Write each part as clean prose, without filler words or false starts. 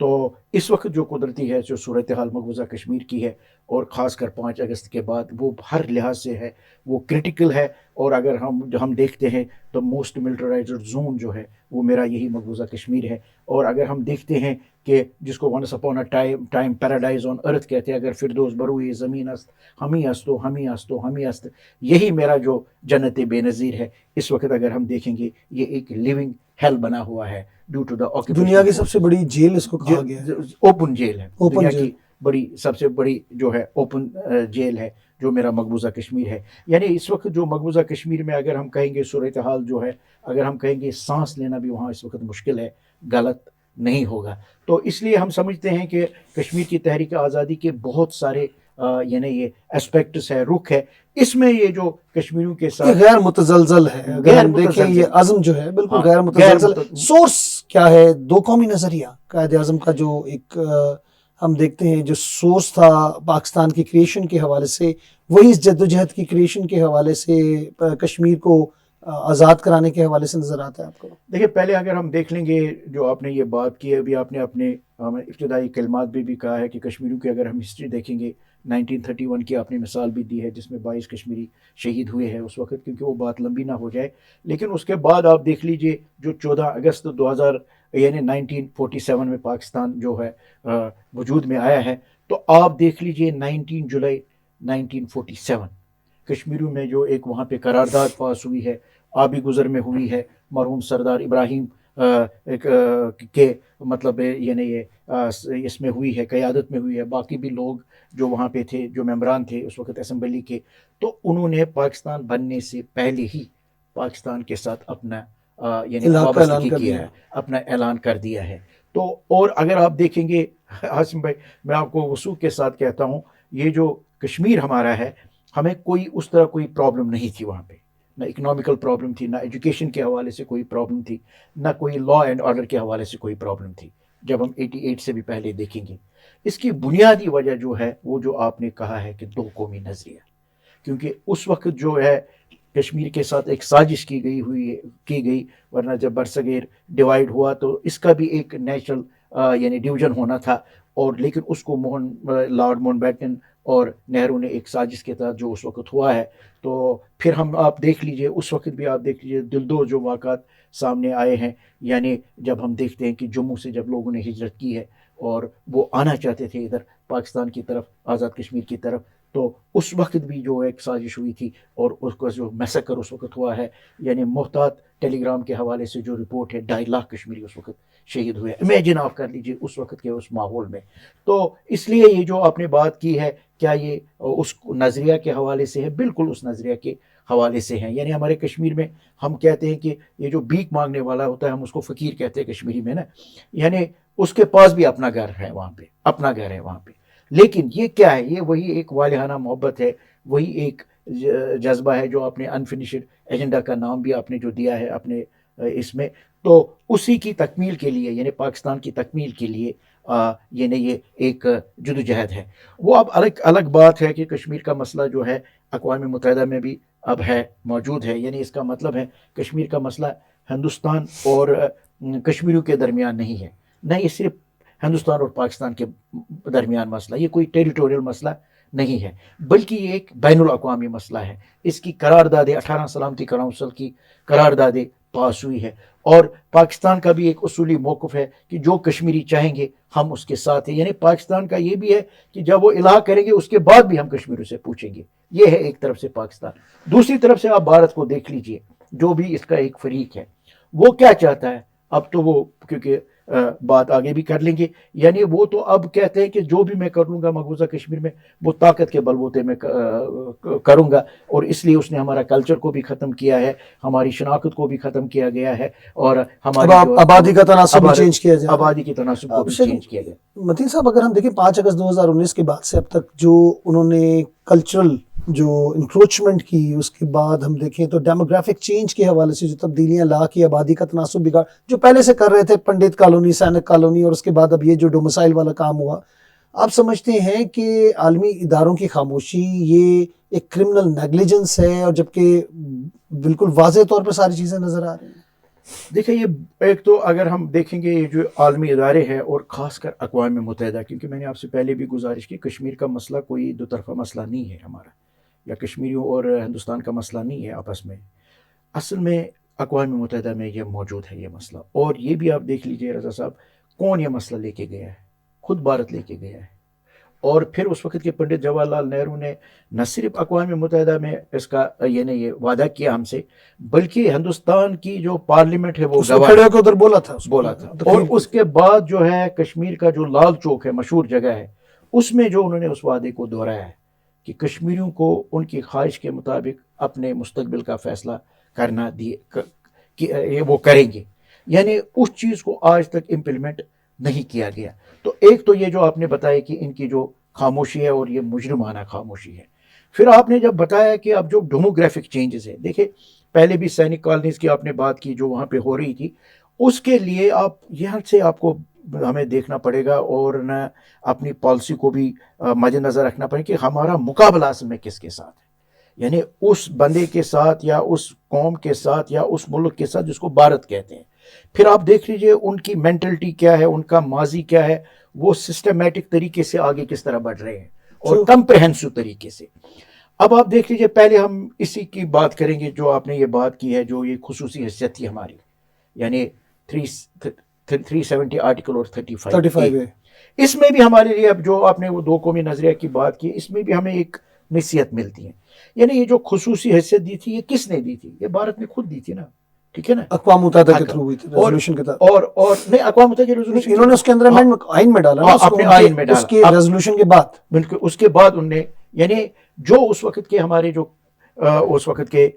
تو اس وقت جو قدرتی ہے جو صورتحال مقبوضہ کشمیر کی ہے اور خاص کر 5 اگست کے بعد وہ ہر لحاظ سے ہے وہ کرٹیکل ہے. اور اگر ہم دیکھتے ہیں تو موسٹ ملٹرائزڈ زون جو ہے وہ میرا یہی مقبوضہ کشمیر ہے. اور اگر ہم دیکھتے ہیں کہ جس کو once upon a time paradise on earth کہتے ہیں, اگر فردوس بروئی زمین است ہمیں است, یہی میرا جو جنت بے نظیر ہے اس وقت اگر ہم دیکھیں گے یہ ایک لیونگ ہیل بنا ہوا ہے ڈیو ٹو دا آکوپیشن. دنیا کی سب سے بڑی جیل اس کو کہا گیا ہے, اوپن جیل ہے, دنیا جیل. کی بڑی سب سے بڑی جو ہے اوپن جیل ہے جو میرا مقبوضہ کشمیر ہے. یعنی اس وقت جو مقبوضہ کشمیر میں اگر ہم کہیں گے صورتحال جو ہے, اگر ہم کہیں گے سانس لینا بھی وہاں اس وقت مشکل ہے, غلط نہیں ہوگا. تو اس لیے ہم سمجھتے ہیں کہ کشمیر کی تحریک آزادی کے بہت سارے یعنی یہ اسپیکٹس ہے, رخ ہے, اس میں یہ جو کشمیریوں کے ساتھ غیر متزلزل ہے. اگر ہم دیکھیں یہ عزم جو ہے بالکل غیر متزلزل. سورس کیا ہے؟ دو قومی نظریہ قائد اعظم کا جو ایک ہم دیکھتے ہیں جو سورس تھا پاکستان کی کریشن کے حوالے سے, وہی اس جدوجہد کی کریشن کے حوالے سے کشمیر کو آزاد کرانے کے حوالے سے نظر آتا ہے آپ کو. دیکھیے پہلے اگر ہم دیکھ لیں گے جو آپ نے یہ بات کی ہے, ابھی آپ نے اپنے ابتدائی کلمات بھی کہا ہے کہ کشمیریوں کی اگر ہم ہسٹری دیکھیں گے 1931 کی آپ نے مثال بھی دی ہے جس میں 22 کشمیری شہید ہوئے ہیں اس وقت, کیونکہ وہ بات لمبی نہ ہو جائے. لیکن اس کے بعد آپ دیکھ لیجئے جو 14 اگست 2000 یعنی 1947 میں پاکستان جو ہے وجود میں آیا ہے, تو آپ دیکھ لیجئے 19 جولائی 1947 کشمیریوں میں جو ایک وہاں پہ قرارداد پاس ہوئی ہے, آبی گزر میں ہوئی ہے, مرحوم سردار ابراہیم کے مطلب یعنی یہ اس میں ہوئی ہے, قیادت میں ہوئی ہے. باقی بھی لوگ جو وہاں پہ تھے جو ممبران تھے اس وقت اسمبلی کے, تو انہوں نے پاکستان بننے سے پہلے ہی پاکستان کے ساتھ اپنا یعنی وابستگی کیا ہے, اپنا اعلان کر دیا ہے. تو اور اگر آپ دیکھیں گے حاسم بھائی, میں آپ کو وثوق کے ساتھ کہتا ہوں یہ جو کشمیر ہمارا ہے, ہمیں کوئی اس طرح کوئی پرابلم نہیں تھی وہاں پہ, نہ اکنامیکل پرابلم تھی, نہ ایجوکیشن کے حوالے سے کوئی پرابلم تھی, نہ کوئی لا اینڈ آرڈر کے حوالے سے کوئی پرابلم تھی. جب ہم 88 سے بھی پہلے دیکھیں گے, اس کی بنیادی وجہ جو ہے وہ جو آپ نے کہا ہے کہ دو قومی نظریہ, کیونکہ اس وقت جو ہے کشمیر کے ساتھ ایک سازش کی گئی, ورنہ جب برصغیر ڈیوائیڈ ہوا تو اس کا بھی ایک نیچرل یعنی ڈویژن ہونا تھا, اور لیکن اس کو لارڈ ماؤنٹ بیٹن اور نہرو نے ایک سازش کے تحت جو اس وقت ہوا ہے. تو پھر آپ دیکھ لیجئے اس وقت بھی آپ دیکھ لیجئے دلدو جو واقعات سامنے آئے ہیں, یعنی جب ہم دیکھتے ہیں کہ جموں سے جب لوگوں نے ہجرت کی ہے اور وہ آنا چاہتے تھے ادھر پاکستان کی طرف, آزاد کشمیر کی طرف, تو اس وقت بھی جو ایک سازش ہوئی تھی, اور اس کا جو میسیکر اس وقت ہوا ہے, یعنی محتاط ٹیلی گرام کے حوالے سے جو رپورٹ ہے 2.5 لاکھ کشمیری اس وقت شہید ہوئے. امیجن آپ کر لیجئے اس وقت کے اس ماحول میں. تو اس لیے یہ جو آپ نے بات کی ہے کیا یہ اس نظریہ کے حوالے سے ہے؟ بالکل اس نظریہ کے حوالے سے ہیں. یعنی ہمارے کشمیر میں ہم کہتے ہیں کہ یہ جو بھیک مانگنے والا ہوتا ہے ہم اس کو فقیر کہتے ہیں کشمیری میں نا, یعنی اس کے پاس بھی اپنا گھر ہے وہاں پہ, اپنا گھر ہے وہاں پہ, لیکن یہ کیا ہے, یہ وہی ایک والہانہ محبت ہے, وہی ایک جذبہ ہے جو آپ نے انفنشڈ ایجنڈا کا نام بھی آپ نے جو دیا ہے اپنے اس میں, تو اسی کی تکمیل کے لیے یعنی پاکستان کی تکمیل کے لیے یعنی یہ ایک جدوجہد ہے. وہ اب الگ بات ہے کہ کشمیر کا مسئلہ جو ہے اقوام متحدہ میں بھی اب ہے, موجود ہے, یعنی اس کا مطلب ہے کشمیر کا مسئلہ ہندوستان اور کشمیریوں کے درمیان نہیں ہے, نہ یہ صرف ہندوستان اور پاکستان کے درمیان مسئلہ, یہ کوئی ٹیریٹوریل مسئلہ نہیں ہے, بلکہ یہ ایک بین الاقوامی مسئلہ ہے. اس کی قراردادیں 18 سلامتی کونسل کی قراردادیں پاس ہوئی ہے, اور پاکستان کا بھی ایک اصولی موقف ہے کہ جو کشمیری چاہیں گے ہم اس کے ساتھ ہیں. یعنی پاکستان کا یہ بھی ہے کہ جب وہ الحاق کریں گے اس کے بعد بھی ہم کشمیریوں سے پوچھیں گے. یہ ہے ایک طرف سے پاکستان. دوسری طرف سے آپ بھارت کو دیکھ لیجئے جو بھی اس کا ایک فریق ہے, وہ کیا چاہتا ہے. اب تو وہ کیونکہ بات آگے بھی کر لیں گے, یعنی وہ تو اب کہتے ہیں کہ جو بھی میں کر لوں گا مقبوضہ کشمیر میں وہ طاقت کے بلبوتے میں کروں گا, اور اس لیے اس نے ہمارا کلچر کو بھی ختم کیا ہے, ہماری شناخت کو بھی ختم کیا گیا ہے, اور ہماری آبادی کا تناسب چینج کیا جائے, آبادی کی تناسب کو بھی چینج کیا گیا. متین صاحب اگر ہم دیکھیں 5 اگست 2019 کے بعد سے اب تک جو انہوں نے کلچرل جو انکروچمنٹ کی, اس کے بعد ہم دیکھیں تو ڈیموگرافک چینج کے حوالے سے جو تبدیلیاں لا کی, آبادی کا تناسب بگاڑ جو پہلے سے کر رہے تھے پنڈت کالونی, سینک کالونی, اور اس کے بعد اب یہ جو ڈومسائل والا کام ہوا, آپ سمجھتے ہیں کہ عالمی اداروں کی خاموشی یہ ایک کرمنل نیگلیجنس ہے, اور جبکہ بالکل واضح طور پر ساری چیزیں نظر آ رہی ہیں؟ دیکھیں یہ ایک تو اگر ہم دیکھیں گے یہ جو عالمی ادارے ہیں اور خاص کر اقوام متحدہ، کیونکہ میں نے آپ سے پہلے بھی گزارش کی، کشمیر کا مسئلہ کوئی دو طرفہ مسئلہ نہیں ہے ہمارا، یا کشمیریوں اور ہندوستان کا مسئلہ نہیں ہے آپس میں، اصل میں اقوام متحدہ میں یہ موجود ہے یہ مسئلہ. اور یہ بھی آپ دیکھ لیجئے رضا صاحب، کون یہ مسئلہ لے کے گیا ہے؟ خود بھارت لے کے گیا ہے. اور پھر اس وقت کے پنڈت جواہر لال نہرو نے نہ صرف اقوام متحدہ میں اس کا یہ وعدہ کیا ہم سے، بلکہ ہندوستان کی جو پارلیمنٹ ہے وہ گواہ کھڑے ہو کے ادھر بولا تھا اور اس کے بعد جو ہے کشمیر کا جو لال چوک ہے مشہور جگہ ہے، اس میں جو انہوں نے اس وعدے کو دہرایا ہے کہ کشمیریوں کو ان کی خواہش کے مطابق اپنے مستقبل کا فیصلہ کرنا کہ وہ کریں گے. یعنی اس چیز کو آج تک امپلیمنٹ نہیں کیا گیا. تو ایک تو یہ جو آپ نے بتایا کہ ان کی جو خاموشی ہے اور یہ مجرمانہ خاموشی ہے. پھر آپ نے جب بتایا کہ اب جو ڈیموگرافک چینجز ہے، دیکھیں پہلے بھی سینک کالونیز کی آپ نے بات کی جو وہاں پہ ہو رہی تھی، اس کے لیے آپ یہاں سے آپ کو ہمیں دیکھنا پڑے گا اور نہ اپنی پالیسی کو بھی مد نظر رکھنا پڑے کہ ہمارا مقابلہ اصل میں کس کے ساتھ ہے. یعنی اس بندے کے ساتھ یا اس قوم کے ساتھ یا اس ملک کے ساتھ جس کو بھارت کہتے ہیں. پھر آپ دیکھ لیجئے ان کی مینٹلٹی کیا ہے، ان کا ماضی کیا ہے، وہ سسٹمیٹک طریقے سے آگے کس طرح بڑھ رہے ہیں اور کمپریہنسو طریقے سے. اب آپ دیکھ لیجئے، پہلے ہم اسی کی بات کریں گے جو آپ نے یہ بات کی ہے، جو یہ خصوصی حیثیت تھی ہماری، یعنی 370 آرٹیکل اور 35 اس میں بھی ہمارے لیے، اب جو آپ نے وہ دو قومی نظریہ کی بات کی، اس میں بھی ہمیں ایک نصیحت ملتی ہے. یعنی یہ جو خصوصی حیثیت دی تھی، یہ کس نے دی تھی؟ یہ بھارت نے خود دی تھی نا، ٹھیک ہے نا، اقوام متحدہ کے تھرو ہوئی تھی ریزولوشن کے تحت. اور نہیں، اقوام متحدہ کی ریزولوشن انہوں نے اس کے اندر آئین میں ڈالا، اپنے آئین میں ڈالا اس کی ریزولوشن کے بعد. بالکل اس کے بعد انہوں نے، یعنی جو اس وقت کے ہمارے جو اس وقت کے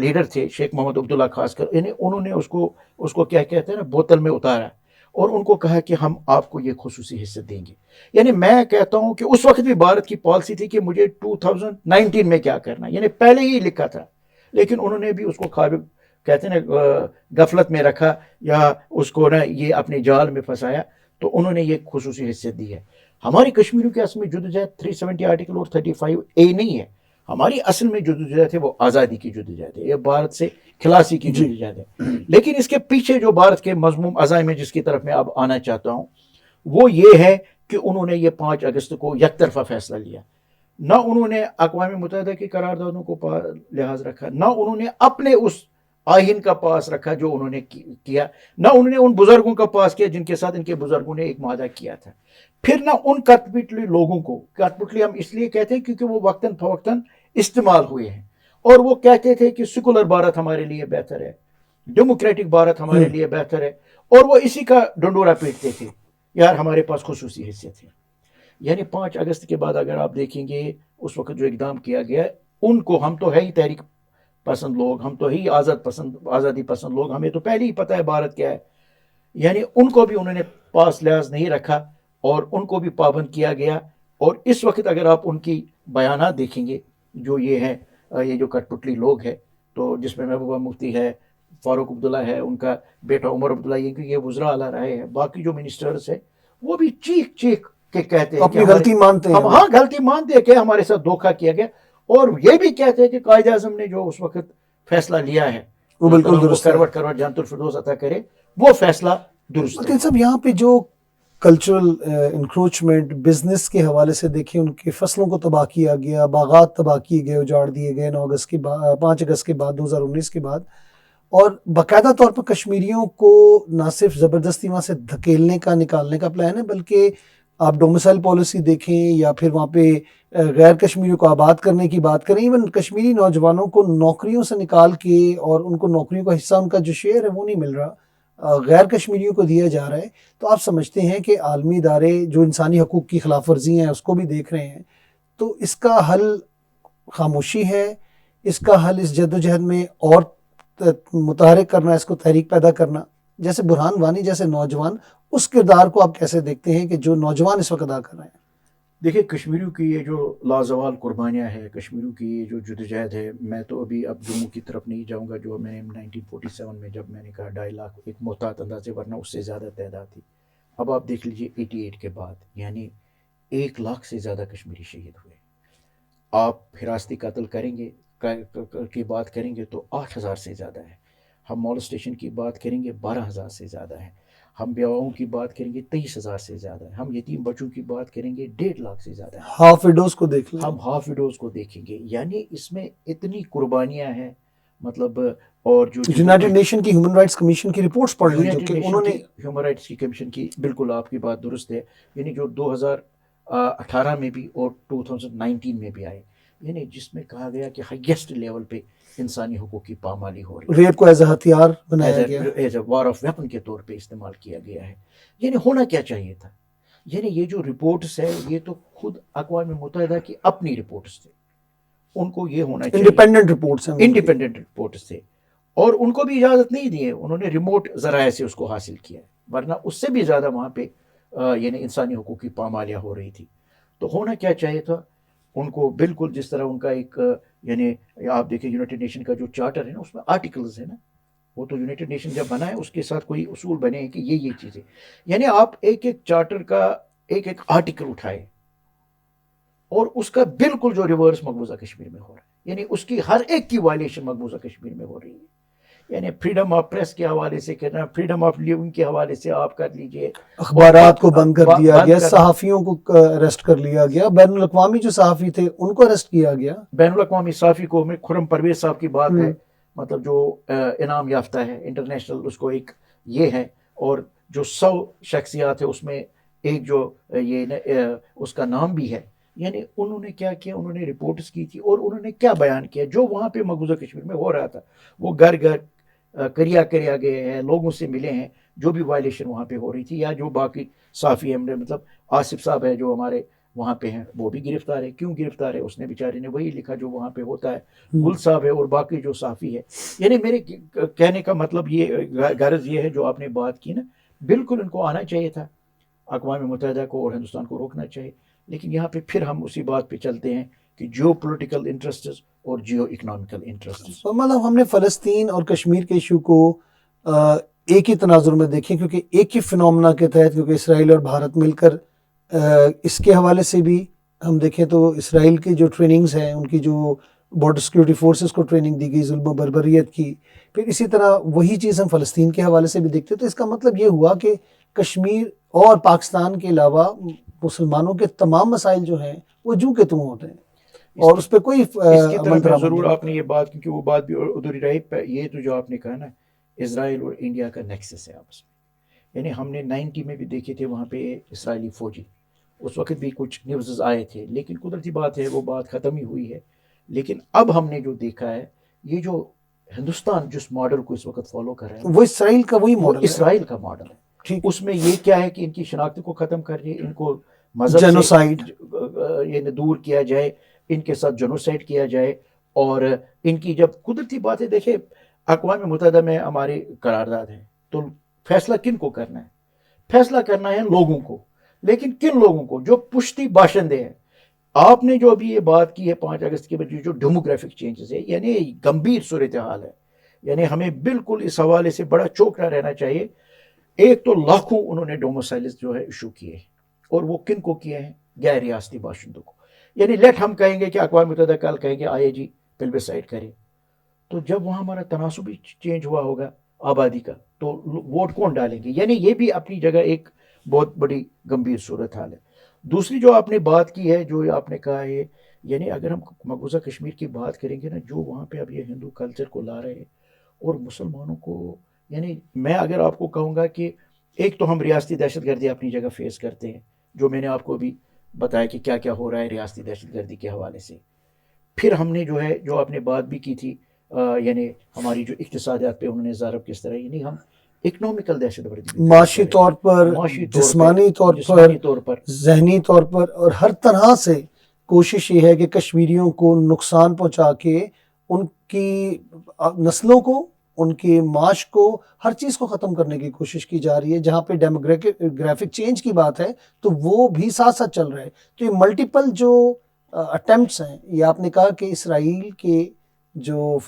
لیڈر تھے شیخ محمد عبداللہ خاص کر، یعنی انہوں نے اس کو کیا کہتے ہیں نا، بوتل میں اتارا اور ان کو کہا کہ ہم آپ کو یہ خصوصی حیثیت دیں گے. یعنی میں کہتا ہوں کہ اس وقت بھی بھارت کی پالیسی تھی کہ مجھے 2019 میں کیا کرنا، یعنی پہلے ہی لکھا تھا، لیکن انہوں نے بھی اس کو کہتے ہیں نا غفلت میں رکھا یا اس کو نا یہ اپنے جال میں پھنسایا، تو انہوں نے یہ خصوصی حیثیت دی ہے. ہماری کشمیریوں کے اصل میں جدوجہد 370 آرٹیکل اور 35A نہیں ہے. ہماری اصل میں جدوجہد ہے وہ آزادی کی جدوجہد ہے، یہ بھارت سے خلاصی کی جدوجہد ہے. لیکن اس کے پیچھے جو بھارت کے مضموم عزائم ہے جس کی طرف میں اب آنا چاہتا ہوں، وہ یہ ہے کہ انہوں نے یہ 5 اگست کو یک طرفہ فیصلہ لیا. نہ انہوں نے اقوام متحدہ کی قراردادوں کو لحاظ رکھا، نہ انہوں نے اپنے اس آئین کا پاس رکھا جو انہوں نے کیا، نہ انہوں نے ان بزرگوں کا پاس کیا جن کے ساتھ ان کے بزرگوں نے ایک معاہدہ کیا تھا. پھر نہ ان کٹ پتلی لوگوں کو، کٹ پتلی ہم اس لیے کہتے ہیں کیونکہ وہ وقتاً فوقتاً استعمال ہوئے ہیں، اور وہ کہتے تھے کہ سیکولر بھارت ہمارے لیے بہتر ہے، ڈیموکریٹک بھارت ہمارے لیے بہتر ہے، اور وہ اسی کا ڈنڈورا پیٹتے تھے، یار ہمارے پاس خصوصی حیثیت ہے. یعنی 5 اگست کے بعد اگر آپ دیکھیں گے اس وقت جو اقدام کیا گیا، ان کو، ہم تو ہے ہی تحریک پسند لوگ، ہم تو ہی آزادی پسند لوگ، ہمیں تو پہلے ہی پتہ ہے بھارت کیا ہے، یعنی ان کو بھی انہوں نے پاس لحاظ نہیں رکھا اور ان کو بھی پابند کیا گیا. اور اس وقت اگر آپ ان کی بیانات دیکھیں گے جو یہ ہے، یہ جو کٹ پتلی لوگ ہیں، تو جس میں محبوبہ مفتی ہے، فاروق عبداللہ ہے، ان کا بیٹا عمر عبداللہ، یہ وزراء اعلیٰ رہے ہیں، باقی جو منسٹرز ہیں وہ بھی چیخ چیخ کے کہتے ہیں اپنی غلطی مانتے ہیں، ہاں غلطی مانتے ہیں کہ ہمارے ساتھ دھوکہ کیا گیا، اور یہ بھی کہتے ہیں کہ قائد اعظم نے جو اس وقت فیصلہ لیا ہے وہ بالکل درست ہے، کروٹ جنت الفردوس عطا کرے، وہ فیصلہ درست ہے. لیکن صاحب یہاں پہ جو کلچرل انکروچمنٹ بزنس کے حوالے سے دیکھیں، ان کی فصلوں کو تباہ کیا گیا، باغات تباہ کیے گئے، اجاڑ دیے گئے 5 اگست کے بعد 2019 کے بعد، اور باقاعدہ طور پر کشمیریوں کو نہ صرف زبردستی وہاں سے دھکیلنے کا، نکالنے کا پلان ہے، بلکہ آپ ڈومیسائل پالیسی دیکھیں یا پھر وہاں پہ غیر کشمیریوں کو آباد کرنے کی بات کریں، ایون کشمیری نوجوانوں کو نوکریوں سے نکال کے اور ان کو نوکریوں کا حصہ، ان کا جو شیئر ہے وہ نہیں مل رہا، غیر کشمیریوں کو دیا جا رہا ہے. تو آپ سمجھتے ہیں کہ عالمی ادارے جو انسانی حقوق کی خلاف ورزی ہیں اس کو بھی دیکھ رہے ہیں، تو اس کا حل خاموشی ہے؟ اس کا حل اس جدوجہد میں اور متحرک کرنا، اس کو تحریک پیدا کرنا، جیسے برہان وانی جیسے نوجوان، اس کردار کو آپ کیسے دیکھتے ہیں کہ جو نوجوان اس وقت ادا کر رہے ہیں؟ دیکھیں کشمیریوں کی یہ جو لازوال قربانیاں ہیں، کشمیریوں کی یہ جو جدوجہد ہے، میں تو ابھی اب جموں کی طرف نہیں جاؤں گا، جو میں نے 1947 میں جب میں نے کہا 2.5 لاکھ ایک محتاط اندازے، ورنہ اس سے زیادہ تعداد تھی. اب آپ دیکھ لیجئے 88 کے بعد، یعنی 1 لاکھ سے زیادہ کشمیری شہید ہوئے. آپ حراستی قتل کریں گے کی بات کریں گے تو 8,000 سے زیادہ ہے. ہم مولسٹیشن کی بات کریں گے 12,000 سے زیادہ ہے. ہم بیواؤں کی بات کریں گے 23,000 سے زیادہ ہے. ہم یتیم بچوں کی بات کریں گے 1.5 لاکھ سے زیادہ ہے. ہاف وڈوز کو دیکھ لیں. ہم ہاف وڈوز کو دیکھیں گے. یعنی اس میں اتنی قربانیاں ہیں مطلب. اور جو یونائٹڈ نیشن کی ہیومن رائٹس کمیشن کی رپورٹس پڑھ لیں جو یونائٹڈ کہ نیشن انہوں نے کی ہیومن رائٹس کی کمیشن کی، بالکل آپ کی بات درست ہے. یعنی جو 2018 میں بھی اور 2019 میں بھی آئے، یعنی جس میں کہا گیا کہ ہائیسٹ لیول پہ انسانی حقوق کی پامالی ہو رہی ہے. ریپ کو ایز اے ہتھیار بنایا گیا، as a war of weapon کے طور پہ استعمال کیا گیا ہے. یعنی ہونا کیا چاہیے تھا؟ یعنی یہ جو رپورٹس ہے یہ تو خود اقوام متحدہ کی اپنی رپورٹس تھے. ان کو یہ ہونا چاہیے انڈیپینڈنٹ رپورٹس ہیں، انڈیپینڈنٹ رپورٹس تھے. اور ان کو بھی اجازت نہیں دی ہے، انہوں نے ریموٹ ذرائع سے اس کو حاصل کیا ہے، ورنہ اس سے بھی زیادہ وہاں پہ یعنی انسانی حقوق کی پامالیاں ہو رہی تھی. تو ہونا کیا چاہیے تھا ان کو، بالکل جس طرح ان کا ایک یعنی آپ دیکھیں یونائٹڈ نیشن کا جو چارٹر ہے نا اس میں آرٹیکلز ہے نا، وہ تو یونائٹڈ نیشن جب بنا ہے اس کے ساتھ کوئی اصول بنے ہیں کہ یہ چیزیں، یعنی آپ ایک ایک چارٹر کا ایک آرٹیکل اٹھائے اور اس کا بالکل جو ریورس مقبوضہ کشمیر میں ہو رہا ہے، یعنی اس کی ہر ایک کی وائلیشن مقبوضہ کشمیر میں ہو رہی ہے. یعنی فریڈم آف پریس کے حوالے سے کرنا، فریڈم آف لیونگ کے حوالے سے آپ کر لیجئے، اخبارات کو بند کر دیا گیا، صحافیوں کو اریسٹ کر لیا گیا، بین الاقوامی جو صحافی تھے ان کو اریسٹ کیا گیا. بین الاقوامی صحافی کو، خرم پرویز صاحب کی بات ہے، مطلب جو انعام یافتہ ہے انٹرنیشنل، اس کو ایک یہ ہے. اور جو 100 شخصیات ہے اس میں ایک جو یہ اس کا نام بھی ہے. یعنی انہوں نے کیا کیا، انہوں نے رپورٹس کی تھی اور انہوں نے کیا بیان کیا جو وہاں پہ مقبوضہ کشمیر میں ہو رہا تھا. وہ گھر گھر کریا گئے ہیں، لوگوں سے ملے ہیں، جو بھی وائلیشن وہاں پہ ہو رہی تھی. یا جو باقی صحافی ہیں، مطلب آصف صاحب ہے جو ہمارے وہاں پہ ہیں، وہ بھی گرفتار ہے. کیوں گرفتار ہے؟ اس نے بیچارے نے وہی لکھا جو وہاں پہ ہوتا ہے. گل صاحب ہے اور باقی جو صحافی ہے. یعنی میرے کہنے کا مطلب یہ غرض یہ ہے جو آپ نے بات کی نا، بالکل ان کو آنا چاہیے تھا، اقوام متحدہ کو اور ہندوستان کو روکنا چاہیے. لیکن یہاں پہ پھر ہم اسی بات پہ چلتے ہیں کہ جیو پولیٹیکل انٹرسٹس اور جیو اکنامیکل انٹرسٹس. مطلب ہم نے فلسطین اور کشمیر کے ایشو کو ایک ہی تناظر میں دیکھیں، کیونکہ ایک ہی فنومنا کے تحت، کیونکہ اسرائیل اور بھارت مل کر اس کے حوالے سے بھی ہم دیکھیں تو اسرائیل کی جو ٹریننگز ہیں، ان کی جو بارڈر سیکورٹی فورسز کو ٹریننگ دی گئی ظلم و بربریت کی، پھر اسی طرح وہی چیز ہم فلسطین کے حوالے سے بھی دیکھتے. تو اس کا مطلب یہ ہوا کہ کشمیر اور پاکستان کے علاوہ مسلمانوں کے تمام مسائل جو ہیں وہ جو کہ تم ہوتے ہیں اور اس پہ کوئی اس کی طرف عمل میں درآمد ضرور نہیں. آپ نے یہ بات، کیونکہ وہ بات بھی ادھوری رہی. یہ تو جو آپ نے کہا نا، اسرائیل اور انڈیا کا نیکسس ہے آپس میں. یعنی ہم نے 90 میں بھی دیکھے تھے وہاں پہ اسرائیلی فوجی، اس وقت بھی کچھ نیوزز آئے تھے، لیکن قدرتی بات ہے وہ بات ختم ہی ہوئی ہے. لیکن اب ہم نے جو دیکھا ہے، یہ جو ہندوستان جس ماڈل کو اس وقت فالو کر رہا ہے، وہ اسرائیل کا وہی وہ ماڈل ہے. اسرائیل کا ماڈل ہے. ٹھیک، اس میں یہ کیا ہے کہ ان کی شناخت کو ختم کر دیا، ان کو مذہب جینوسائیڈ سے دور کیا جائے، ان کے ساتھ جنوسائیڈ کیا جائے. اور ان کی جب قدرتی باتیں دیکھیں، اقوام متحدہ میں ہماری قرارداد ہے، تو فیصلہ کن کو کرنا ہے؟ فیصلہ کرنا ہے لوگوں کو. لیکن کن لوگوں کو؟ جو پشتی باشندے ہیں. آپ نے جو ابھی یہ بات کی ہے 5 اگست کے بعد جو ڈیموگرافک چینجز ہے، یعنی گمبھیر صورتحال ہے. یعنی ہمیں بالکل اس حوالے سے بڑا چوکنا رہنا چاہیے. ایک تو لاکھوں انہوں نے ڈومسائلز جو ہے ایشو کیے ہیں، اور وہ کن کو کیے ہیں؟ غیر ریاستی باشندوں کو. یعنی لیٹ ہم کہیں گے کہ اقوام متحدہ کل کہیں گے آئے جی پلبسائڈ کرے، تو جب وہاں ہمارا تناسب بھی چینج ہوا ہوگا آبادی کا، تو ووٹ کون ڈالیں گے؟ یعنی یہ بھی اپنی جگہ ایک بہت بڑی گمبھیر صورتحال ہے. دوسری جو آپ نے بات کی ہے، جو آپ نے کہا ہے، یعنی اگر ہم مقبوضہ کشمیر کی بات کریں گے نا، جو وہاں پہ اب یہ ہندو کلچر کو لا رہے ہیں اور مسلمانوں کو، یعنی میں اگر آپ کو کہوں گا کہ ایک تو ہم ریاستی دہشت گردی اپنی جگہ فیس کرتے ہیں، جو میں نے آپ کو بھی بتایا کہ کیا کیا ہو رہا ہے ریاستی دہشت گردی کے حوالے سے. پھر ہم نے جو ہے، جو آپ نے بات بھی کی تھی، یعنی ہماری جو اقتصادیات پہ انہوں نے ضرب کس طرح، یعنی ہم اکنومیکل دہشت گردی، معاشی طور پر، جسمانی طور پر، ذہنی طور پر، اور ہر طرح سے کوشش یہ ہے کہ کشمیریوں کو نقصان پہنچا کے ان کی نسلوں کو، ان کے معاش کو، ہر چیز کو ختم کرنے کی کوشش کی جا رہی ہے. جہاں پہ ڈیموگرافک چینج کی بات ہے تو وہ بھی ساتھ ساتھ چل رہا ہے. تو یہ ملٹیپل جو اٹیمپٹس ہیں، یہ آپ نے کہا کہ اسرائیل کے جو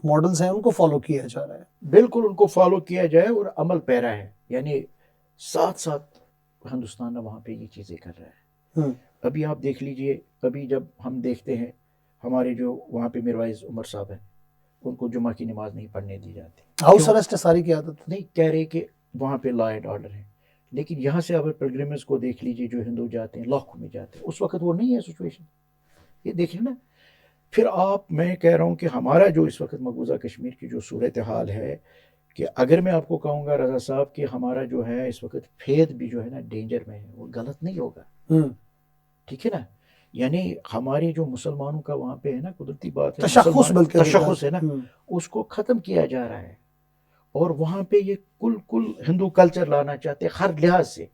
ماڈلز ہیں ان کو فالو کیا جا رہا ہے. بالکل ان کو فالو کیا جائے اور عمل پیرا ہے. یعنی ساتھ ساتھ ہندوستان وہاں پہ یہ چیزیں کر رہا ہے. ابھی آپ دیکھ لیجئے، ابھی جب ہم دیکھتے ہیں ہمارے جو وہاں پہ میروائز عمر صاحب ہیں، ان کو جمعہ کی نماز نہیں پڑھنے دی جاتی. ہاؤس کیوں؟ ارسٹ ساری کی عادت. نہیں کہہ رہے کہ وہاں پہ لا اینڈ آرڈر ہے، لیکن یہاں سے آپ پلگرمز کو دیکھ لیجیے جو ہندو جاتے ہیں لاکھوں میں جاتے ہیں، اس وقت وہ نہیں ہے سچویشن. یہ دیکھ لیں نا. پھر میں کہہ رہا ہوں کہ ہمارا جو اس وقت مقبوضہ کشمیر کی جو صورتحال ہے، کہ اگر میں آپ کو کہوں گا رضا صاحب کہ ہمارا جو ہے اس وقت فیتھ بھی جو ہے نا ڈینجر میں ہے، وہ غلط نہیں ہوگا. ٹھیک ہے نا. یعنی ہمارے جو مسلمانوں کا وہاں پہ ہے نا قدرتی بات ہے، تشخص بلکہ تشخص ہے نا، اس کو ختم کیا جا رہا ہے. اور وہاں پہ یہ کل ہندو کلچر لانا چاہتے ہیں ہر لحاظ سے،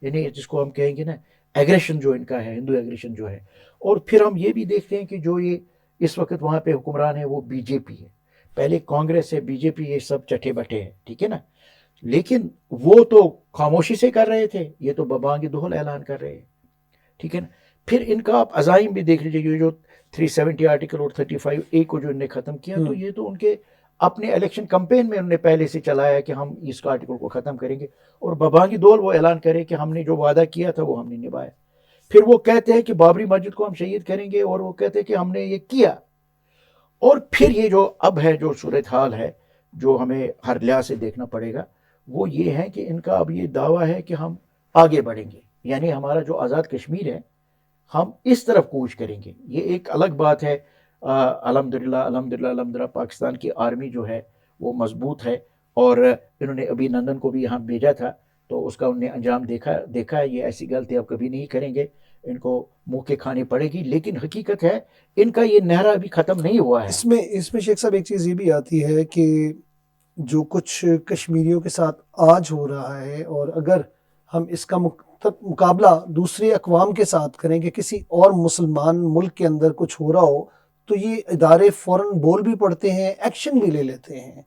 یعنی جس کو ہم کہیں گے نا ایگریشن جو ان کا ہے، ہندو ایگریشن جو ہے. اور پھر ہم یہ بھی دیکھتے ہیں کہ جو یہ اس وقت وہاں پہ حکمران ہے وہ بی جے پی ہے، پہلے کانگریس ہے، بی جے پی، یہ سب چٹے بٹے ہیں. ٹھیک ہے نا. لیکن وہ تو خاموشی سے کر رہے تھے، یہ تو ببانگ دہل اعلان کر رہے ہیں. ٹھیک ہے نا. پھر ان کا آپ عزائم بھی دیکھ لیجیے، یہ جو 370 آرٹیکل اور 35A کو جو انہوں نے ختم کیا، تو یہ تو ان کے اپنے الیکشن کمپین میں انہوں نے پہلے سے چلایا کہ ہم اس آرٹیکل کو ختم کریں گے. اور ببانگی دول وہ اعلان کرے کہ ہم نے جو وعدہ کیا تھا وہ ہم نے نبھایا. پھر وہ کہتے ہیں کہ بابری مسجد کو ہم شہید کریں گے، اور وہ کہتے ہیں کہ ہم نے یہ کیا. اور پھر یہ جو اب ہے جو صورتحال ہے جو ہمیں ہر لحاظ سے دیکھنا پڑے گا، وہ یہ ہے کہ ان کا اب یہ دعویٰ ہے کہ ہم آگے بڑھیں گے، یعنی ہمارا جو آزاد کشمیر ہے ہم اس طرف کوچ کریں گے. یہ ایک الگ بات ہے. الحمدللہ پاکستان کی آرمی جو ہے وہ مضبوط ہے، اور انہوں نے ابھی نندن کو بھی یہاں بھیجا تھا، تو اس کا انہوں نے انجام دیکھا ہے. یہ ایسی غلطی اب کبھی نہیں کریں گے، ان کو منہ کے کھانی پڑے گی. لیکن حقیقت ہے ان کا یہ نہرا ابھی ختم نہیں ہوا ہے. اس میں شیخ صاحب ایک چیز یہ بھی آتی ہے کہ جو کچھ کشمیریوں کے ساتھ آج ہو رہا ہے، اور اگر ہم اس کا مقابلہ دوسری اقوام کے ساتھ کریں کہ کسی اور مسلمان ملک کے اندر کچھ ہو رہا ہو، تو یہ ادارے فوراً بول بھی پڑتے ہیں، ایکشن بھی لے لیتے ہیں.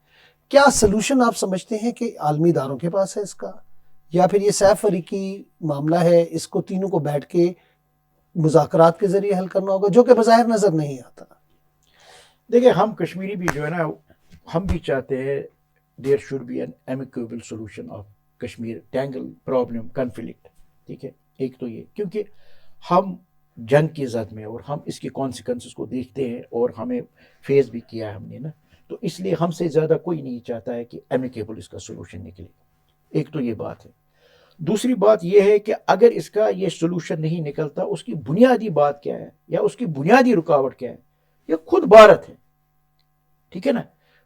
کیا سلوشن آپ سمجھتے ہیں کہ عالمی اداروں کے پاس ہے اس کا، یا پھر یہ سیف فریقی معاملہ ہے، اس کو تینوں کو بیٹھ کے مذاکرات کے ذریعے حل کرنا ہوگا، جو کہ بظاہر نظر نہیں آتا؟ دیکھیں، ہم کشمیری بھی جو ہے نا، ہم بھی چاہتے ہیں there should be an amicable solution of Kashmir tangle problem conflict. ٹھیک ہے. ایک تو یہ کیونکہ ہم جنگ کی زد میں، اور ہم اس کی کانسیکوینسز کو دیکھتے ہیں، اور ہمیں فیس بھی کیا ہے ہم نے نا، تو اس لیے ہم سے زیادہ کوئی نہیں چاہتا ہے کہ ایمیکیبل اس کا سولوشن نکلے. ایک تو یہ بات ہے. دوسری بات یہ ہے کہ اگر اس کا یہ سولوشن نہیں نکلتا، اس کی بنیادی بات کیا ہے، یا اس کی بنیادی رکاوٹ کیا ہے؟ یہ خود بھارت ہے. ٹھیک ہے نا.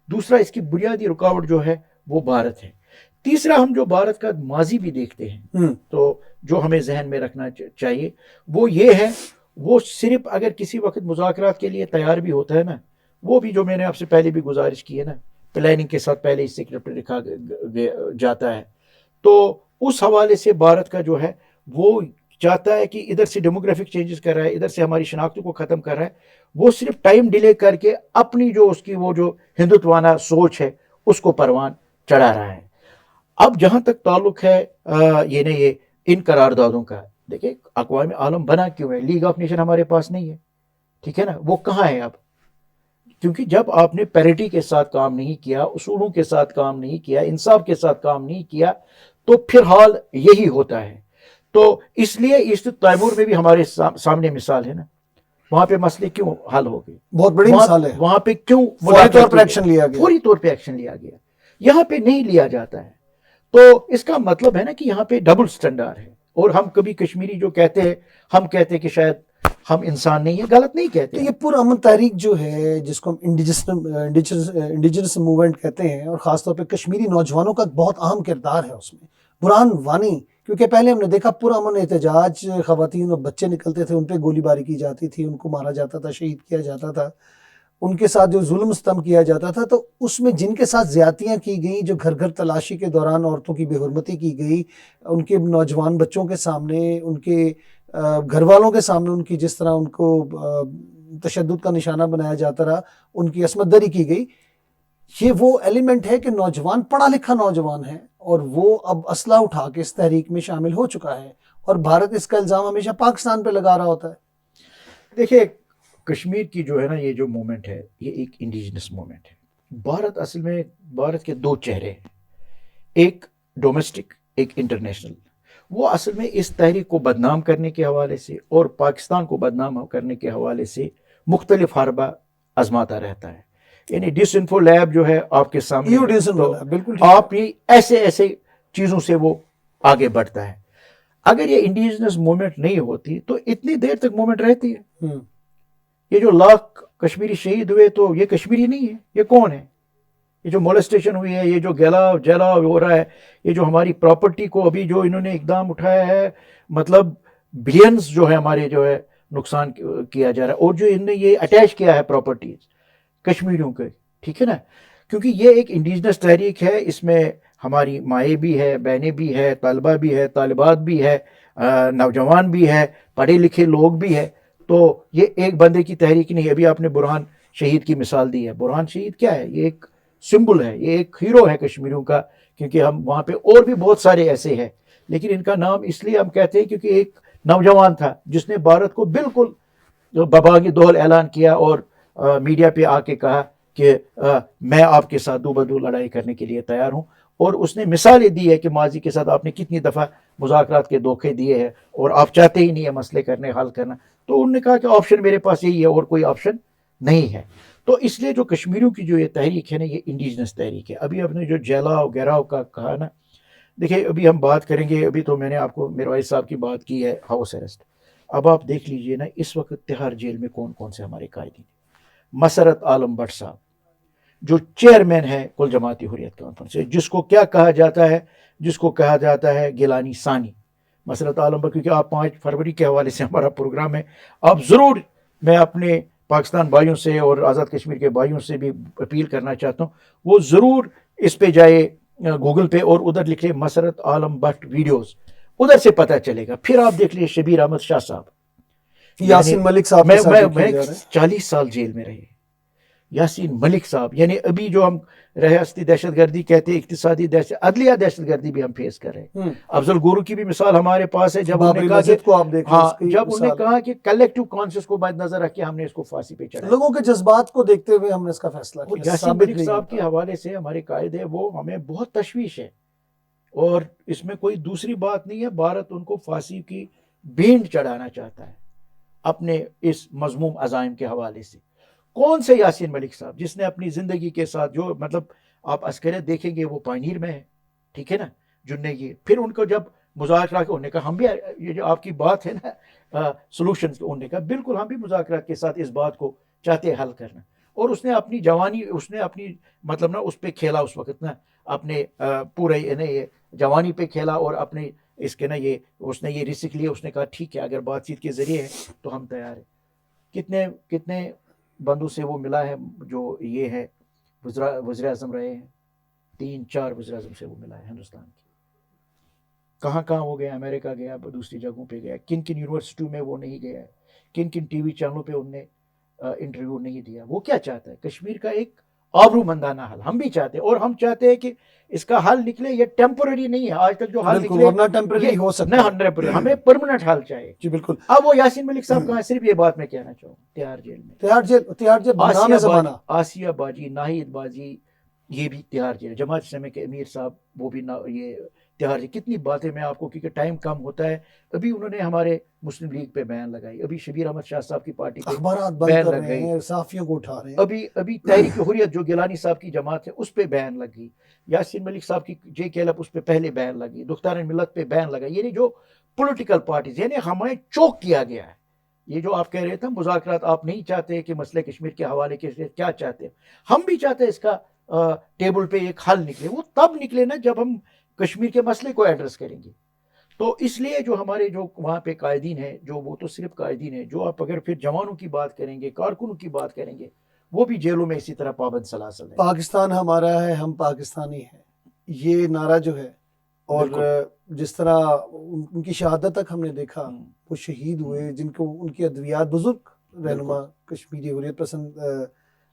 دوسرا اس کی بنیادی رکاوٹ جو ہے وہ بھارت ہے. تیسرا ہم جو بھارت کا ماضی بھی دیکھتے ہیں، تو جو ہمیں ذہن میں رکھنا چاہیے وہ یہ ہے، وہ صرف اگر کسی وقت مذاکرات کے لیے تیار بھی ہوتا ہے نا، وہ بھی جو میں نے آپ سے پہلے بھی گزارش کی ہے نا، پلاننگ کے ساتھ پہلے اس سکرپٹ لکھا جاتا ہے. تو اس حوالے سے بھارت کا جو ہے وہ چاہتا ہے کہ ادھر سے ڈیموگرافک چینجز کر رہا ہے، ادھر سے ہماری شناختوں کو ختم کر رہا ہے. وہ صرف ٹائم ڈیلے کر کے اپنی جو اس کی وہ جو ہندوتوانہ سوچ ہے اس کو پروان چڑھا رہا ہے. اب جہاں تک تعلق ہے یہ ان قراردادوں کا، دیکھیں اقوام عالم بنا کیوں ہے؟ لیگ آف نیشن ہمارے پاس نہیں ہے. ٹھیک ہے نا. وہ کہاں ہے اب؟ کیونکہ جب آپ نے پیرٹی کے ساتھ کام نہیں کیا، اصولوں کے ساتھ کام نہیں کیا، انصاف کے ساتھ کام نہیں کیا، تو پھر حال یہی ہوتا ہے. تو اس لیے ایسٹ تیمور میں بھی ہمارے سامنے مثال ہے نا، وہاں پہ مسئلے کیوں حل ہو گئے؟ بہت بڑی مثال ہے. وہاں پہ کیوں فوری طور پر ایکشن لیا گیا؟ فوری طور پہ ایکشن لیا گیا. یہاں پہ نہیں لیا جاتا ہے. تو اس کا مطلب ہے نا کہ یہاں پہ ڈبل سٹینڈرڈ ہے. اور ہم کبھی کشمیری جو کہتے ہیں، ہم کہتے ہیں کہ شاید ہم انسان نہیں ہیں، غلط نہیں کہتے. تو یہ پرامن تحریک جو ہے، جس کو ہم انڈیجنس موومنٹ کہتے ہیں، اور خاص طور پہ کشمیری نوجوانوں کا بہت اہم کردار ہے اس میں. برہان وانی، کیونکہ پہلے ہم نے دیکھا پرامن احتجاج، خواتین اور بچے نکلتے تھے، ان پہ گولی باری کی جاتی تھی، ان کو مارا جاتا تھا، شہید کیا جاتا تھا، ان کے ساتھ جو ظلم ستم کیا جاتا تھا. تو اس میں جن کے ساتھ زیادتیاں کی گئیں، جو گھر گھر تلاشی کے دوران عورتوں کی بے حرمتی کی گئی، ان کے نوجوان بچوں کے سامنے، ان کے گھر والوں کے سامنے ان کی جس طرح ان کو تشدد کا نشانہ بنایا جاتا رہا، ان کی عصمت دری کی گئی. یہ وہ ایلیمنٹ ہے کہ نوجوان پڑھا لکھا نوجوان ہے، اور وہ اب اسلحہ اٹھا کے اس تحریک میں شامل ہو چکا ہے، اور بھارت اس کا الزام ہمیشہ پاکستان پہ لگا رہا ہوتا ہے. دیکھیے، کشمیر کی جو ہے نا یہ جو موومنٹ ہے، یہ ایک انڈیجنس موومنٹ ہے. بھارت اصل میں بھارت کے دو چہرے ہیں، ایک ڈومیسٹک، ایک انٹرنیشنل. وہ اصل میں اس تحریک کو بدنام کرنے کے حوالے سے اور پاکستان کو بدنام کرنے کے حوالے سے مختلف حربہ آزماتا رہتا ہے. یعنی ڈس انفو لیب جو ہے آپ کے سامنے ہے، تو بالکل آپ یہ ایسے چیزوں سے وہ آگے بڑھتا ہے. اگر یہ انڈیجنس موومنٹ نہیں ہوتی تو اتنی دیر تک موومنٹ رہتی ہے. یہ جو لاکھ کشمیری شہید ہوئے تو یہ کشمیری نہیں ہے، یہ کون ہے؟ یہ جو مولسٹیشن ہوئی ہے، یہ جو جلاؤ ہو رہا ہے، یہ جو ہماری پراپرٹی کو ابھی جو انہوں نے اقدام اٹھایا ہے، مطلب بلینز جو ہے ہمارے جو ہے نقصان کیا جا رہا ہے، اور جو انہوں نے یہ اٹیچ کیا ہے پراپرٹیز کشمیریوں کے، ٹھیک ہے نا. کیونکہ یہ ایک انڈیجنس تحریک ہے، اس میں ہماری مائیں بھی ہے، بہنیں بھی ہے، طلبہ بھی ہے، طالبات بھی ہے، نوجوان بھی ہے، پڑھے لکھے لوگ بھی ہے. تو یہ ایک بندے کی تحریک نہیں ہے. ابھی آپ نے برہان شہید کی مثال دی ہے. برہان شہید کیا ہے؟ یہ ایک سمبل ہے، یہ ایک ہیرو ہے کشمیریوں کا، کیونکہ ہم وہاں پہ اور بھی بہت سارے ایسے ہیں، لیکن ان کا نام اس لیے ہم کہتے ہیں کیونکہ ایک نوجوان تھا جس نے بھارت کو بالکل بباغی دول اعلان کیا اور میڈیا پہ آ کے کہا کہ میں آپ کے ساتھ دو بدو لڑائی کرنے کے لیے تیار ہوں. اور اس نے مثالیں دی ہے کہ ماضی کے ساتھ آپ نے کتنی دفعہ مذاکرات کے دھوکے دیے ہیں اور آپ چاہتے ہی نہیں ہے مسئلے کرنے، حل کرنا. تو انہوں نے کہا کہ آپشن میرے پاس یہی ہے اور کوئی آپشن نہیں ہے. تو اس لیے جو کشمیریوں کی جو یہ تحریک ہے نا، یہ انڈیجنس تحریک ہے. ابھی آپ نے جو جلاؤ گراؤ کا کہا نا، دیکھیں ابھی ہم بات کریں گے. ابھی تو میں نے آپ کو میروائز صاحب کی بات کی ہے ہاؤس اریسٹ. اب آپ دیکھ لیجئے نا اس وقت تہاڑ جیل میں کون کون سے ہمارے قائدین ہیں. مسرت عالم بٹ صاحب جو چیئرمین ہے کل جماعتی حریت کانفرنس، جس کو کیا کہا جاتا ہے، جس کو کہا جاتا ہے گیلانی ثانی. مسرت عالم بٹ، کیونکہ آپ 5 فروری کے حوالے سے ہمارا پروگرام ہے، آپ ضرور، میں اپنے پاکستان بھائیوں سے اور آزاد کشمیر کے بھائیوں سے بھی اپیل کرنا چاہتا ہوں، وہ ضرور اس پہ جائے گوگل پہ اور ادھر لکھے مسرت عالم بٹ ویڈیوز، ادھر سے پتہ چلے گا. پھر آپ دیکھ لیے شبیر احمد شاہ صاحب، یاسین ملک صاحب میں 40 سال جیل میں رہے. یاسین ملک صاحب، یعنی ابھی جو ہم ریاستی دہشت گردی کہتے ہیں، اقتصادی عدلیہ دہشت گردی بھی ہم فیس کر رہے ہیں. افضل گورو کی بھی مثال ہمارے پاس ہے، جب انہوں نے کہا کہ کلیکٹیو کانشس کو مد نظر رکھ کے ہم نے اس کو پھانسی پہ چڑھایا. لوگوں کے جذبات کو دیکھتے ہوئے ہم نے اس کا فیصلہ کیا. یاسین ملک صاحب کے حوالے سے ہمارے قائد ہے، وہ ہمیں بہت تشویش ہے، اور اس میں کوئی دوسری بات نہیں ہے. بھارت ان کو پھانسی کی بینڈ چڑھانا چاہتا ہے اپنے اس مذموم عزائم کے حوالے سے. کون سے یاسین ملک صاحب جس نے اپنی زندگی کے ساتھ جو، مطلب آپ عسکریت دیکھیں گے وہ پائنیر میں ہے، ٹھیک ہے نا، جن نے یہ پھر ان کو جب مذاکرات انہوں نے کہا ہم بھی، یہ جو آپ کی بات ہے نا سولوشن، انہوں نے کہا بالکل ہم بھی مذاکرات کے ساتھ اس بات کو چاہتے حل کرنا. اور اس نے اپنی جوانی، اس نے اپنی مطلب نا اس پہ کھیلا اس وقت نا، اپنے پورے یہ جوانی پہ کھیلا، اور اپنے اس کے نا یہ اس نے یہ رسک لیا. اس نے کہا ٹھیک ہے اگر بات چیت کے ذریعے ہے تو ہم تیار ہیں. کتنے بندوں سے وہ ملا ہے جو یہ ہے وزیر اعظم رہے ہیں، 3-4 وزیر اعظم سے وہ ملا ہے ہندوستان کی. کہاں وہ گیا؟ امریکہ گیا، دوسری جگہوں پہ گیا. کن یونیورسٹیوں میں وہ نہیں گیا ہے، کن ٹی وی چینلوں پہ ان نے انٹرویو نہیں دیا. وہ کیا چاہتا ہے؟ کشمیر کا ایک آبرو مندانہ حل ہم بھی چاہتے ہیں، اور ہم چاہتے ہیں کہ اس کا حل نکلے. یہ ٹیمپرری نہیں ہے آج تک جو حل نکلے، ہمیں پرماننٹ حل چاہیے. جی بالکل. اب وہ یاسین ملک صاحب کہاں؟ صرف یہ بات میں کہنا چاہوں، تہاڑ جیل میں آسیہ باجی، ناہید باجی، یہ بھی تہاڑ جیل. جماعت اسلامی کے امیر صاحب وہ بھی یہ تہاڑ جیل. کتنی باتیں میں آپ کو، کیونکہ ٹائم کم ہوتا ہے. ابھی انہوں نے ہمارے مسلم لیگ پہ بیان لگائی، ابھی شبیر احمد شاہ صاحب کی پارٹی پہ بیان لگ گئی، صحافیوں کو اٹھا رہے ہیں. ابھی تحریک حریت جو گیلانی صاحب کی جماعت ہے اس پہ بیان لگ گئی. یاسین ملک صاحب کی جے کے ایل ایف اس پہ پہلے بیان لگی. دختار ملت پہ بیان لگا. یعنی جو پولیٹیکل پارٹیز، یعنی ہمیں چوک کیا گیا ہے. یہ جو آپ کہہ رہے تھے مذاکرات آپ نہیں چاہتے کہ مسئلے کشمیر کے حوالے کے، کیا چاہتے ہیں؟ ہم بھی چاہتے ہیں اس کا ٹیبل پہ ایک حل نکلے. وہ تب نکلے نا جب ہم کشمیر کے مسئلے کو ایڈریس کریں گے. تو اس لیے جو ہمارے جو وہاں پہ قائدین ہیں، جو وہ تو صرف قائدین ہیں، جو آپ اگر پھر جوانوں کی بات کریں گے، کارکنوں کی بات کریں گے، وہ بھی جیلوں میں اسی طرح پابند سلاسل ہے. پاکستان ہمارا ہے، ہم پاکستانی ہیں، یہ نعرہ جو ہے، اور جس طرح ان کی شہادت تک ہم نے دیکھا، وہ شہید ہوئے جن کو ان کی ادویات، بزرگ رہنما کشمیری حریت پسند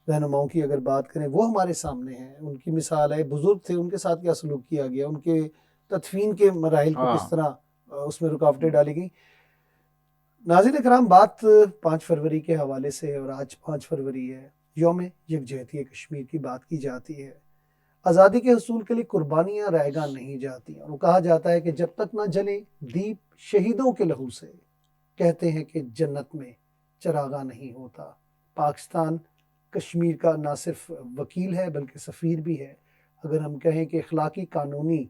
رہنماؤں کی اگر بات کریں، وہ ہمارے سامنے ہیں. ان کی مثال ہے، بزرگ تھے، ان کے ساتھ کیا سلوک کیا گیا، ان کے تدفین کے مراحل کو کس طرح اس میں رکاوٹیں ڈالی گئیں. ناظرین کرام، بات 5 فروری کے حوالے سے، اور آج 5 فروری ہے، یوم یکجہتی کشمیر کی بات کی جاتی ہے. آزادی کے حصول کے لیے قربانیاں رائے گاں نہیں جاتی، اور وہ کہا جاتا ہے کہ جب تک نہ جلے دیپ شہیدوں کے لہو سے، کہتے ہیں کہ جنت میں چراغاں نہیں ہوتا. پاکستان کشمیر کا نہ صرف وکیل ہے بلکہ سفیر بھی ہے. اگر ہم کہیں کہ اخلاقی، قانونی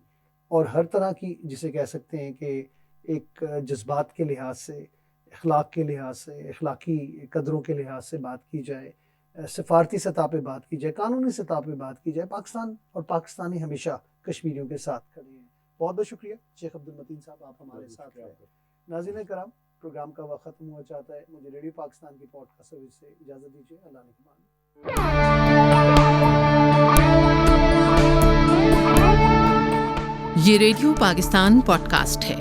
اور ہر طرح کی جسے کہہ سکتے ہیں کہ ایک جذبات کے لحاظ سے، اخلاق کے لحاظ سے، اخلاقی قدروں کے لحاظ سے بات کی جائے، سفارتی سطح پہ بات کی جائے، قانونی سطح پہ بات کی جائے، پاکستان اور پاکستانی ہمیشہ کشمیریوں کے ساتھ کھڑے ہیں. بہت بہت شکریہ شیخ عبد المتین صاحب، آپ ہمارے ساتھ رہے. ناظرین کرام، پروگرام کا وقت ختم ہوا چاہتا ہے. مجھے ریڈیو پاکستان کی پوڈ کاسٹ سروس سے اجازت دیجیے. اللہ نگہبان. یہ ریڈیو پاکستان پوڈ کاسٹ ہے.